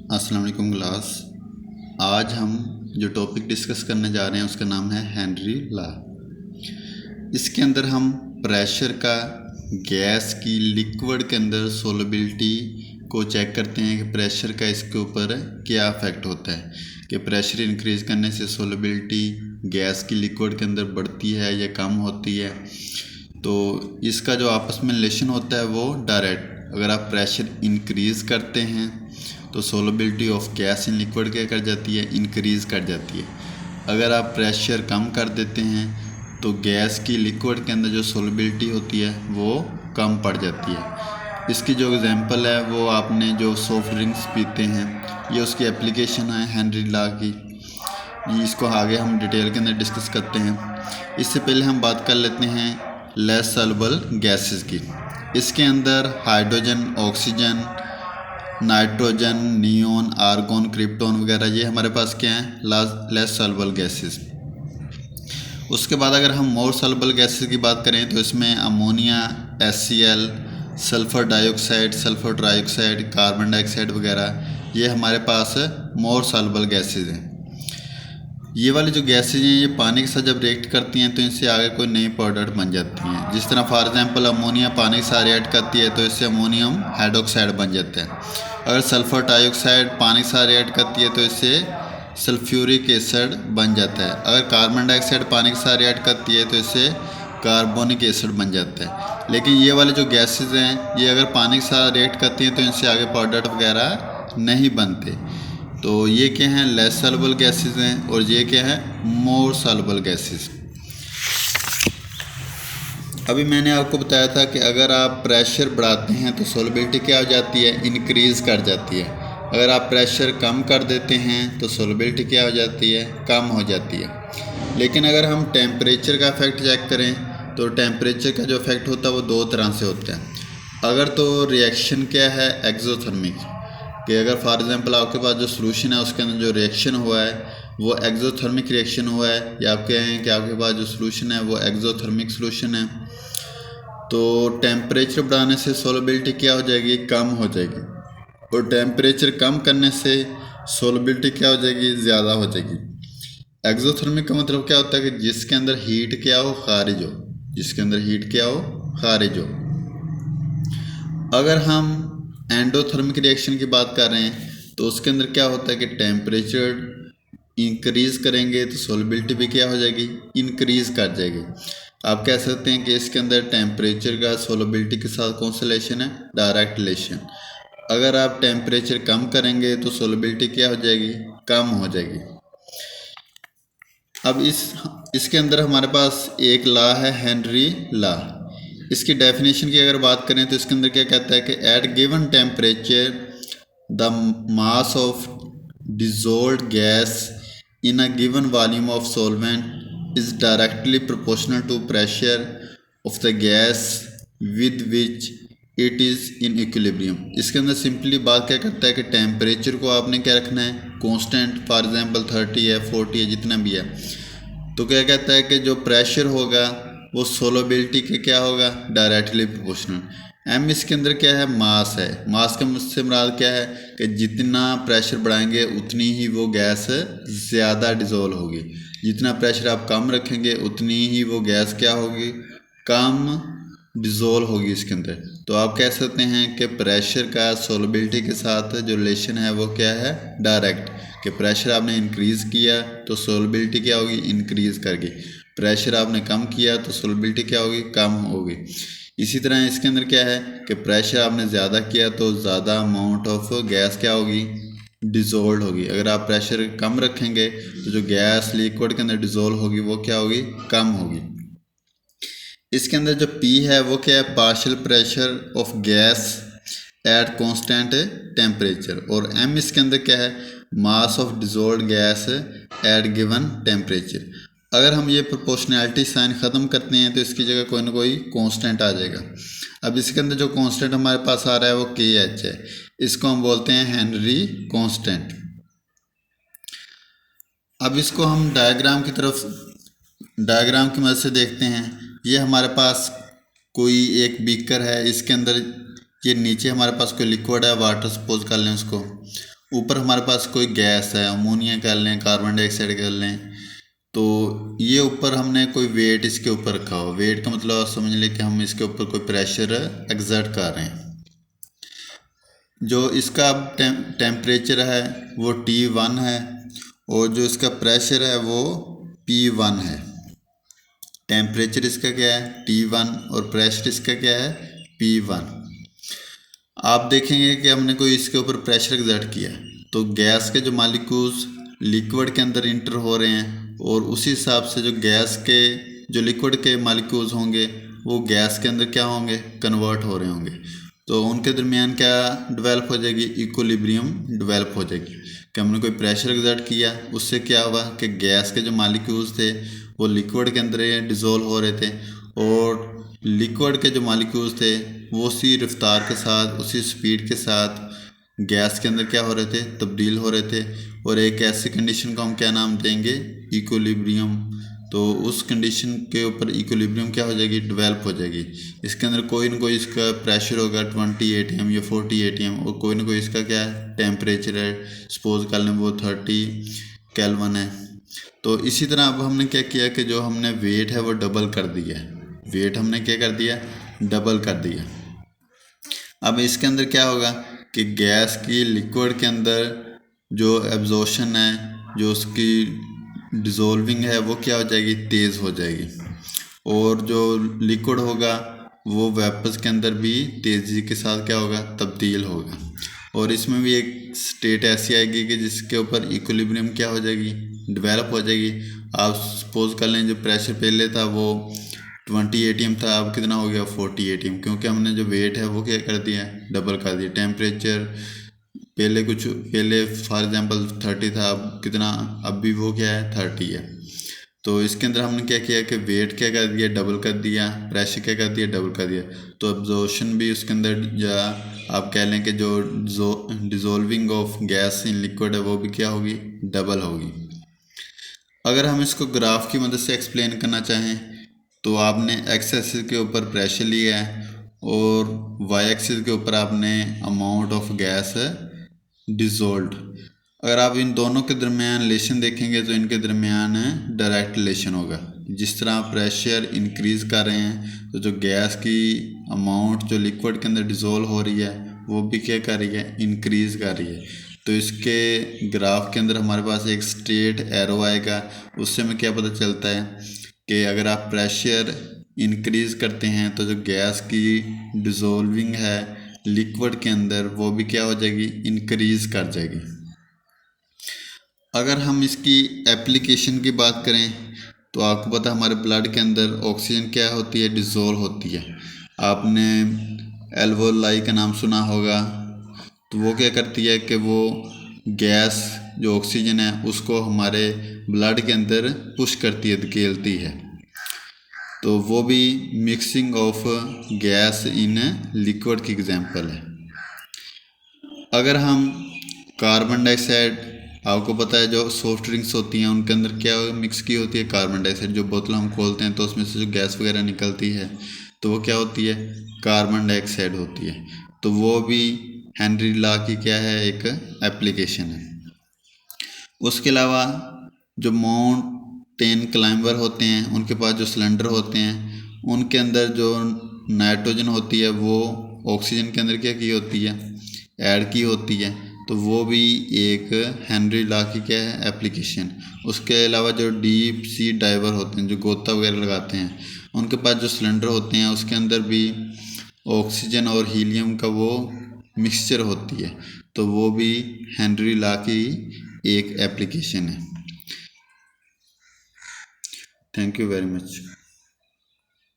अस्सलाम वालेकुम क्लास। आज हम जो टॉपिक डिस्कस करने जा रहे हैं उसका नाम है हेनरी लॉ। इसके अंदर हम प्रेशर का गैस की लिक्विड के अंदर सोलबिलिटी को चेक करते हैं कि प्रेशर का इसके ऊपर क्या इफेक्ट होता है, कि प्रेशर इंक्रीज करने से सोलबिलिटी गैस की लिक्विड के अंदर बढ़ती है या कम होती है। तो इसका जो आपस में रिलेशन होता है वो डायरेक्ट, अगर आप प्रेशर इंक्रीज़ करते हैं तो solubility of gas in liquid क्या कर जाती है, इंक्रीज़ कर जाती है। अगर आप प्रेशर कम कर देते हैं तो गैस की लिक्विड के अंदर जो सोलबिलिटी होती है वो कम पड़ जाती है। इसकी जो एग्जांपल है वो आपने जो सॉफ्ट ड्रिंक्स पीते हैं, ये उसकी एप्लीकेशन है हेनरी लॉ की। इसको आगे हम डिटेल के अंदर डिस्कस करते हैं। इससे पहले हम बात कर लेते हैं लेस सॉल्युबल गैसेस की। इसके अंदर hydrogen, oxygen, nitrogen, neon, argon, krypton वगैरह ये हमारे पास क्या हैं, लेस सॉल्युबल गैसेस। उसके बाद अगर हम मोर सॉल्युबल गैसेस की बात करें तो इसमें ammonia, HCl, sulphur dioxide, sulphur trioxide, carbon dioxide वगैरह ये हमारे पास मोर सॉल्युबल गैसेस हैं। ये वाली जो गैसेज हैं ये पानी के साथ जब रिएक्ट करती हैं तो इनसे आगे कोई नई प्रोडक्ट बन जाती हैं। जिस तरह फॉर एग्जांपल अमोनिया पानी के साथ रिएक्ट करती है तो इससे अमोनियम हाइड्रोक्साइड बन जाता है। अगर सल्फ़र डाइऑक्साइड पानी के साथ रिएक्ट करती है तो इससे सल्फ्यूरिक एसिड बन जाता है। अगर कार्बन डाइऑक्साइड पानी के साथ रिएक्ट करती है तो इससे कार्बोनिक एसिड बन जाता है। लेकिन ये वाले जो गैसेज हैं ये अगर पानी के साथ रिएक्ट करती हैं तो इनसे आगे प्रोडक्ट वगैरह नहीं बनते। तो ये क्या हैं, लेस सॉल्युबल गैसेस हैं, और ये क्या है, मोर सॉल्युबल गैसेस। अभी मैंने आपको बताया था कि अगर आप प्रेशर बढ़ाते हैं तो सोलबिलिटी क्या हो जाती है, इंक्रीज़ कर जाती है। अगर आप प्रेशर कम कर देते हैं तो सोलबिलिटी क्या हो जाती है, कम हो जाती है। लेकिन अगर हम टेम्परेचर का इफेक्ट चेक करें तो टेम्परेचर का जो इफेक्ट होता है वो दो तरह से होता है। अगर तो रिएक्शन क्या है, एक्सोथर्मिक, कि अगर फॉर एग्जांपल आपके पास जो सोल्यूशन है उसके अंदर जो रिएक्शन हुआ है वो एक्सोथर्मिक रिएक्शन हुआ है, या आप कहें कि आपके पास जो सोल्यूशन है वो एक्सोथर्मिक सोल्यूशन है, तो टेम्परेचर बढ़ाने से सोलबिलिटी क्या हो जाएगी, कम हो जाएगी। और टेम्परेचर कम करने से सोलबिलिटी क्या हो जाएगी, ज़्यादा हो जाएगी। एक्सोथर्मिक का मतलब क्या होता है कि जिसके अंदर हीट क्या हो, खारिज हो, जिसके अंदर हीट क्या हो, खारिज हो। अगर हम एंडोथर्मिक रिएक्शन की बात कर रहे हैं तो उसके अंदर क्या होता है कि टेम्परेचर इंक्रीज़ करेंगे तो सोलबिलिटी भी क्या हो जाएगी, इंक्रीज़ कर जाएगी। आप कह सकते हैं कि इसके अंदर टेम्परेचर का सोलबिलिटी के साथ कौन सा रिलेशन है, डायरेक्ट रिलेशन। अगर आप टेम्परेचर कम करेंगे तो सोलबिलिटी क्या हो जाएगी, कम हो जाएगी। अब इसके अंदर हमारे पास एक लॉ है, हेनरी लॉ। इसकी डेफिनेशन की अगर बात करें तो इसके अंदर क्या कहता है कि at given temperature the mass of dissolved gas in a given volume of solvent is directly proportional to pressure of the gas with which it is in equilibrium. इसके अंदर सिंपली बात क्या करता है कि टेम्परेचर को आपने क्या रखना है, कांस्टेंट, फॉर एग्जांपल 30 है, 40 है, जितना भी है। तो क्या कहता है कि जो प्रेशर होगा वो सोलबिलिटी के क्या होगा, डायरेक्टली प्रोपोर्शनल। एम इसके अंदर क्या है, मास है। मास के मुझसे मुराद क्या है कि जितना प्रेशर बढ़ाएंगे उतनी ही वो गैस ज़्यादा डिज़ोल्व होगी, जितना प्रेशर आप कम रखेंगे उतनी ही वो गैस क्या होगी, कम डिज़ोल्व होगी इसके अंदर। तो आप कह सकते हैं कि प्रेशर का सोलबिलिटी के साथ जो रिलेशन है वो क्या है, डायरेक्ट, कि प्रेशर आपने इंक्रीज़ किया तो सोलबिलिटी क्या होगी, इंक्रीज़ करगी। प्रेशर आपने कम किया तो सोलबिलिटी क्या होगी, कम होगी। इसी तरह इसके अंदर क्या है कि प्रेशर आपने ज़्यादा किया तो ज़्यादा अमाउंट ऑफ गैस क्या होगी, डिज़ोल्व होगी। अगर आप प्रेशर कम रखेंगे तो जो गैस लिक्विड के अंदर डिज़ोल्व होगी वो क्या होगी, कम होगी। इसके अंदर जो P है वो क्या है, partial pressure of gas at constant temperature, और M इसके अंदर क्या है, मास of dissolved gas at given temperature. अगर हम ये प्रोपोर्शनैलिटी साइन ख़त्म करते हैं तो इसकी जगह कोई ना कोई कांस्टेंट आ जाएगा। अब इसके अंदर जो कांस्टेंट हमारे पास आ रहा है वो KH है, इसको हम बोलते हैं हेनरी कांस्टेंट। अब इसको हम डायग्राम की मदद से देखते हैं। ये हमारे पास कोई एक बीकर है, इसके अंदर ये नीचे हमारे पास कोई लिक्विड है, वाटर सपोज कर लें उसको, ऊपर हमारे पास कोई गैस है, अमोनिया कर लें, कार्बन डाइऑक्साइड कर लें, तो ये ऊपर हमने कोई वेट इसके ऊपर रखा हो। वेट का मतलब आप समझ लें कि हम इसके ऊपर कोई प्रेशर एग्जर्ट कर रहे हैं। जो इसका टेम्परेचर है वो T1 है, और जो इसका प्रेशर है वो P1 है। टेम्परेचर इसका क्या है T1 और प्रेशर इसका क्या है P1। आप देखेंगे कि हमने कोई इसके ऊपर प्रेशर एग्जर्ट किया, तो गैस के जो मालिक्यूल्स लिक्विड के अंदर इंटर हो रहे हैं, और उसी हिसाब से जो गैस के जो लिक्विड के मालिक्यूल्स होंगे वो गैस के अंदर क्या होंगे, कन्वर्ट हो रहे होंगे। तो उनके दरमियान क्या डेवलप हो जाएगी, इक्विलिब्रियम डेवलप हो जाएगी कि हमने कोई प्रेशर एग्जर्ट किया, उससे क्या हुआ कि गैस के जो मालिक्यूल्स थे वो लिक्विड के अंदर डिज़ोल्व हो रहे थे, और लिक्विड के जो मालिक्यूल्स थे वो उसी रफ्तार के साथ, उसी स्पीड के साथ गैस के अंदर क्या हो रहे थे, तब्दील हो रहे थे। और एक ऐसी कंडीशन को हम क्या नाम देंगे, इक्विलिब्रियम। तो उस कंडीशन के ऊपर इक्विलिब्रियम क्या हो जाएगी, डेवलप हो जाएगी। इसके अंदर कोई ना कोई इसका प्रेशर होगा 20 atm या 40 atm, और कोई ना कोई इसका क्या है टेम्परेचर है, सपोज कर लें वो 30 केल्विन है। तो इसी तरह अब हमने क्या किया कि जो हमने वेट है वो डबल कर दिया है। वेट हमने क्या कर दिया, डबल कर दिया। अब इसके अंदर क्या होगा कि गैस की लिक्विड के अंदर जो एब्जॉर्प्शन है, जो उसकी डिज़ोल्विंग है वो क्या हो जाएगी, तेज़ हो जाएगी। और जो लिक्विड होगा वो वेपर्स के अंदर भी तेज़ी के साथ क्या होगा, तब्दील होगा। और इसमें भी एक स्टेट ऐसी आएगी कि जिसके ऊपर इक्विलिब्रियम क्या हो जाएगी, डेवलप हो जाएगी। आप सपोज कर लें जो प्रेशर पहले था वो 20 atm था, अब कितना हो गया 40 atm, क्योंकि हमने जो वेट है वो क्या कर दिया, डबल कर दिया। टेम्परेचर पहले फॉर एग्जांपल 30 था, अब कितना, अब भी वो क्या है 30 है। तो इसके अंदर हमने क्या किया कि वेट क्या कर दिया, डबल कर दिया, प्रेशर क्या कर दिया, डबल कर दिया। तो एब्जॉर्प्शन भी उसके अंदर, या आप कह लें कि जो डिज़ोल्विंग ऑफ गैस इन लिक्विड है वो भी क्या होगी, डबल होगी। अगर हम इसको ग्राफ की मदद से एक्सप्लेन करना चाहें, तो आपने एक्स एक्सिस के ऊपर प्रेशर लिया है, और वाई एक्सिस के ऊपर आपने अमाउंट ऑफ गैस डिज़ोल्व। अगर आप इन दोनों के दरमियान रिलेशन देखेंगे तो इनके दरमियान डायरेक्ट रिलेशन होगा। जिस तरह आप प्रेशर इंक्रीज़ कर रहे हैं, तो जो गैस की अमाउंट जो लिक्विड के अंदर डिज़ोल्व हो रही है वो भी क्या कर रही है, इंक्रीज़ कर रही है। तो इसके ग्राफ के अंदर हमारे पास एक स्ट्रेट एरो आएगा, उससे हमें क्या पता चलता है कि अगर आप प्रेशर इंक्रीज़ करते हैं तो जो गैस की डिज़ोल्विंग है लिक्विड के अंदर वो भी क्या हो जाएगी, इंक्रीज़ कर जाएगी। अगर हम इसकी एप्लीकेशन की बात करें, तो आपको पता है हमारे ब्लड के अंदर ऑक्सीजन क्या होती है, डिज़ोल्व होती है। आपने एल्वोलाई का नाम सुना होगा, तो वो क्या करती है कि वो गैस जो ऑक्सीजन है उसको हमारे ब्लड के अंदर पुश करती है, धकेलती है। तो वो भी mixing of gas in liquid की एग्जांपल है। अगर हम कार्बन डाइऑक्साइड, आपको पता है जो सॉफ्ट ड्रिंक्स होती हैं उनके अंदर क्या मिक्स की होती है, कार्बन डाइऑक्साइड। जो बोतल हम खोलते हैं तो उसमें से जो गैस वगैरह निकलती है तो वो क्या होती है, कार्बन डाइऑक्साइड होती है। तो वो भी हेनरी लॉ की क्या है, एक एप्लीकेशन है। उसके अलावा जो माउंटेन क्लाइंबर होते हैं उनके पास जो सिलेंडर होते हैं उनके अंदर जो नाइट्रोजन होती है वो ऑक्सीजन के अंदर क्या की होती है, ऐड की होती है। तो वो भी एक हेनरी लॉ की क्या है, एप्लीकेशन। उसके अलावा जो डीप सी डाइवर होते हैं, जो गोता वगैरह लगाते हैं, उनके पास जो सिलेंडर होते हैं उसके अंदर भी ऑक्सीजन और हीलियम का वो मिक्सचर होती है। तो वो भी हेनरी लॉ की एक एप्लीकेशन है। Thank you very much.